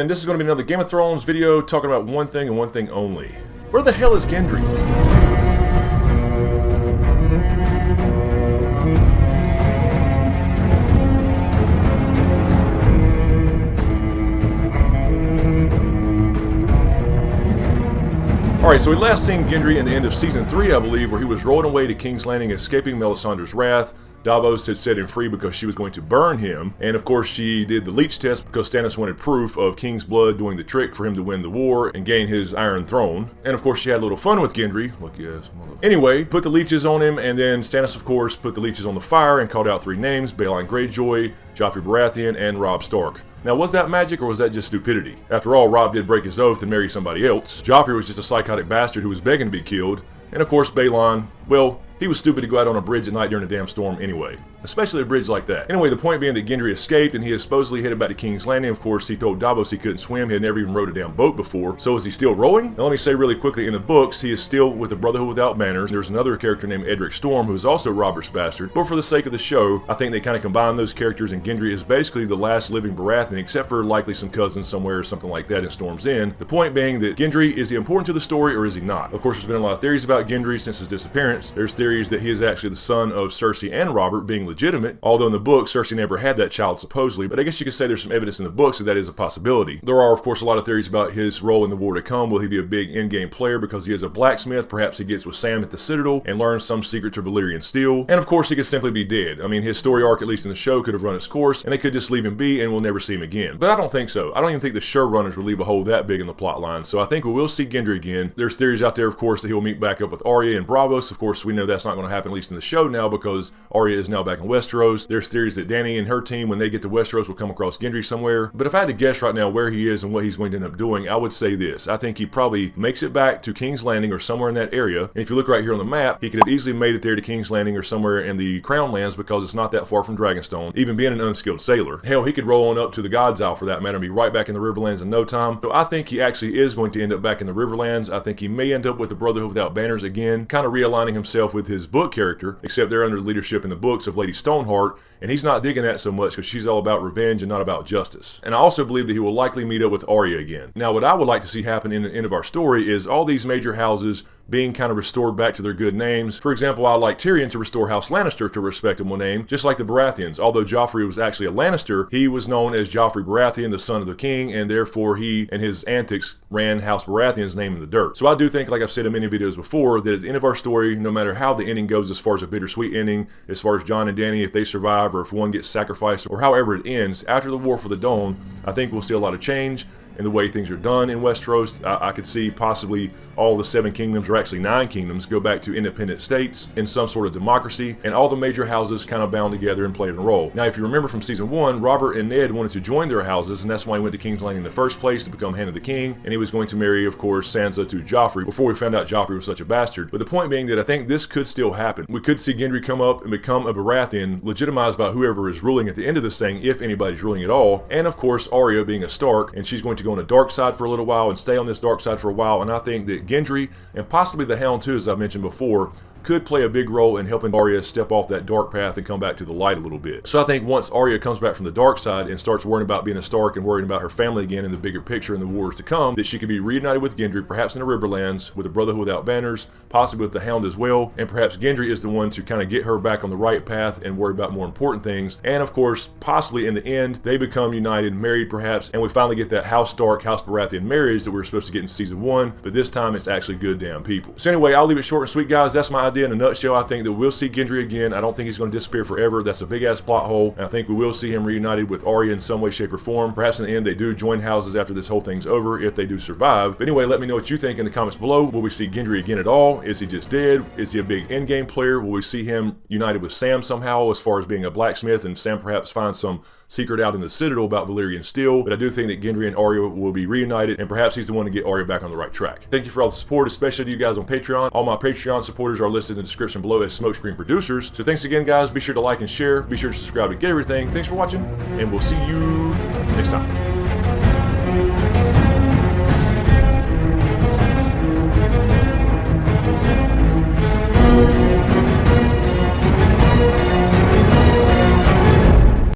and this is going to be another Game of Thrones video talking about one thing and one thing only. Where the hell is Gendry? Alright, so we last seen Gendry in the end of Season 3, I believe, where he was rolling away to King's Landing, escaping Melisandre's wrath. Davos had set him free because she was going to burn him, and of course she did the leech test because Stannis wanted proof of King's blood doing the trick for him to win the war and gain his Iron Throne. And of course she had a little fun with Gendry. Look, yes, anyway, put the leeches on him, and then Stannis of course put the leeches on the fire and called out 3 names: Baelon Greyjoy, Joffrey Baratheon, and Robb Stark. Now, was that magic or was that just stupidity? After all, Robb did break his oath and marry somebody else. Joffrey was just a psychotic bastard who was begging to be killed. And of course Baelon, well, he was stupid to go out on a bridge at night during a damn storm anyway. Especially a bridge like that. Anyway, the point being that Gendry escaped and he is supposedly headed back to King's Landing. Of course, he told Davos he couldn't swim. He had never even rowed a damn boat before. So is he still rowing? Now let me say really quickly, in the books, he is still with the Brotherhood Without Banners. There's another character named Edric Storm who is also Robert's bastard. But for the sake of the show, I think they kind of combine those characters, and Gendry is basically the last living Baratheon, except for likely some cousins somewhere or something like that in Storm's End. The point being that Gendry, is he important to the story or is he not? Of course, there's been a lot of theories about Gendry since his disappearance. There's theories that he is actually the son of Cersei and Robert, being legitimate, although in the book, Cersei never had that child supposedly, but I guess you could say there's some evidence in the books that is a possibility. There are, of course, a lot of theories about his role in the war to come. Will he be a big in-game player because he is a blacksmith? Perhaps he gets with Sam at the Citadel and learns some secret to Valyrian steel. And of course, he could simply be dead. I mean, his story arc, at least in the show, could have run its course, and they could just leave him be and we'll never see him again. But I don't think so. I don't even think the showrunners would leave a hole that big in the plot line, so I think we will see Gendry again. There's theories out there, of course, that he'll meet back up with Arya and Braavos. Of course, we know that's not going to happen, at least in the show now, because Arya is now back in Westeros. There's theories that Dany and her team, when they get to Westeros, will come across Gendry somewhere. But if I had to guess right now where he is and what he's going to end up doing, I would say this. I think he probably makes it back to King's Landing or somewhere in that area. And if you look right here on the map, he could have easily made it there to King's Landing or somewhere in the Crown Lands because it's not that far from Dragonstone, even being an unskilled sailor. Hell, he could roll on up to the God's Isle for that matter and be right back in the Riverlands in no time. So I think he actually is going to end up back in the Riverlands. I think he may end up with the Brotherhood Without Banners again, kind of realigning himself with his book character, except they're under the leadership in the books of Lady Stoneheart, and he's not digging that so much because she's all about revenge and not about justice. And I also believe that he will likely meet up with Arya again. Now, what I would like to see happen in the end of our story is all these major houses being kind of restored back to their good names. For example, I like Tyrion to restore House Lannister to a respectable name, just like the Baratheons. Although Joffrey was actually a Lannister, he was known as Joffrey Baratheon, the son of the king, and therefore he and his antics ran House Baratheon's name in the dirt. So I do think, like I've said in many videos before, that at the end of our story, no matter how the ending goes as far as a bittersweet ending, as far as Jon and Dany, if they survive or if one gets sacrificed or however it ends, after the War for the Dawn, I think we'll see a lot of change in the way things are done in Westeros. I could see possibly all the 7 kingdoms, or actually 9 kingdoms, go back to independent states in some sort of democracy, and all the major houses kind of bound together and played a role. Now, if you remember from Season 1, Robert and Ned wanted to join their houses, and that's why he went to King's Landing in the first place, to become Hand of the King, and he was going to marry, of course, Sansa to Joffrey, before we found out Joffrey was such a bastard. But the point being that I think this could still happen. We could see Gendry come up and become a Baratheon, legitimized by whoever is ruling at the end of this thing, if anybody's ruling at all, and of course Arya being a Stark, and she's going to go on a dark side for a little while and stay on this dark side for a while. And I think that Gendry, and possibly the Hound too, as I mentioned before, could play a big role in helping Arya step off that dark path and come back to the light a little bit. So I think once Arya comes back from the dark side and starts worrying about being a Stark and worrying about her family again in the bigger picture in the wars to come, that she could be reunited with Gendry, perhaps in the Riverlands, with the Brotherhood Without Banners, possibly with the Hound as well, and perhaps Gendry is the one to kind of get her back on the right path and worry about more important things. And of course, possibly in the end, they become united, married perhaps, and we finally get that House Stark, House Baratheon marriage that we were supposed to get in Season 1, but this time it's actually good damn people. So anyway, I'll leave it short and sweet, guys. That's my idea in a nutshell. I think that we'll see Gendry again. I don't think he's going to disappear forever. That's a big ass plot hole. And I think we will see him reunited with Arya in some way, shape, or form. Perhaps in the end they do join houses after this whole thing's over, if they do survive. But anyway, let me know what you think in the comments below. Will we see Gendry again at all? Is he just dead? Is he a big endgame player? Will we see him united with Sam somehow, as far as being a blacksmith, and Sam perhaps finds some secret out in the Citadel about Valyrian steel? But I do think that Gendry and Arya will be reunited, and perhaps he's the one to get Arya back on the right track. Thank you for all the support, especially to you guys on Patreon. All my Patreon supporters are listed in the description below as Smokescreen producers. So thanks again, guys. Be sure to like and share. Be sure to subscribe to get everything. Thanks for watching, and we'll see you next time.